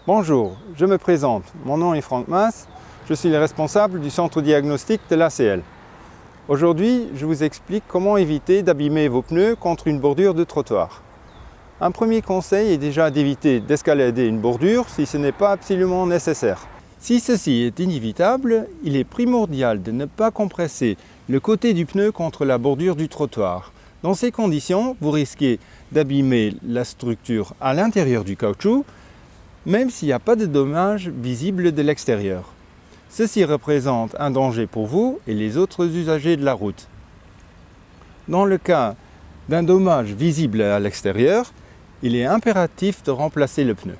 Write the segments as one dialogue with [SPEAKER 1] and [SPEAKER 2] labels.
[SPEAKER 1] Bonjour, je me présente. Mon nom est Franck Mas. Je suis le responsable du centre diagnostique de l'ACL. Aujourd'hui, je vous explique comment éviter d'abîmer vos pneus contre une bordure de trottoir. Un premier conseil est déjà d'éviter d'escalader une bordure si ce n'est pas absolument nécessaire. Si ceci est inévitable, il est primordial de ne pas compresser le côté du pneu contre la bordure du trottoir. Dans ces conditions, vous risquez d'abîmer la structure à l'intérieur du caoutchouc, même s'il n'y a pas de dommages visibles de l'extérieur. Ceci représente un danger pour vous et les autres usagers de la route. Dans le cas d'un dommage visible à l'extérieur, il est impératif de remplacer le pneu.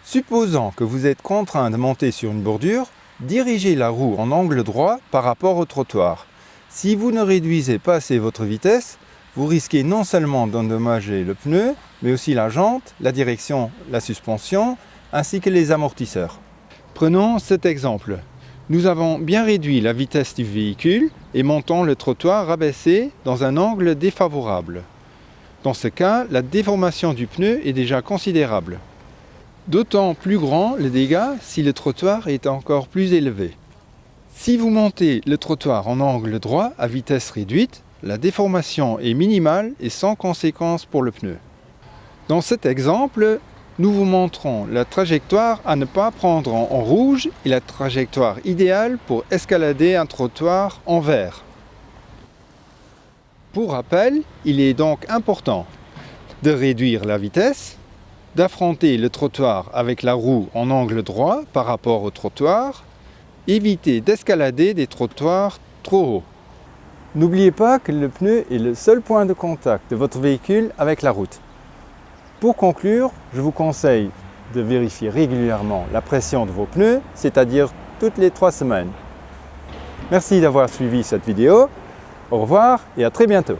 [SPEAKER 1] Supposons que vous êtes contraint de monter sur une bordure, dirigez la roue en angle droit par rapport au trottoir. Si vous ne réduisez pas assez votre vitesse, vous risquez non seulement d'endommager le pneu, mais aussi la jante, la direction, la suspension, ainsi que les amortisseurs. Prenons cet exemple. Nous avons bien réduit la vitesse du véhicule et montons le trottoir rabaissé dans un angle défavorable. Dans ce cas, la déformation du pneu est déjà considérable. D'autant plus grand le dégât si le trottoir est encore plus élevé. Si vous montez le trottoir en angle droit à vitesse réduite, la déformation est minimale et sans conséquence pour le pneu. Dans cet exemple, nous vous montrons la trajectoire à ne pas prendre en rouge et la trajectoire idéale pour escalader un trottoir en vert. Pour rappel, il est donc important de réduire la vitesse, d'affronter le trottoir avec la roue en angle droit par rapport au trottoir, éviter d'escalader des trottoirs trop hauts. N'oubliez pas que le pneu est le seul point de contact de votre véhicule avec la route. Pour conclure, je vous conseille de vérifier régulièrement la pression de vos pneus, c'est-à-dire toutes les 3 semaines. Merci d'avoir suivi cette vidéo. Au revoir et à très bientôt.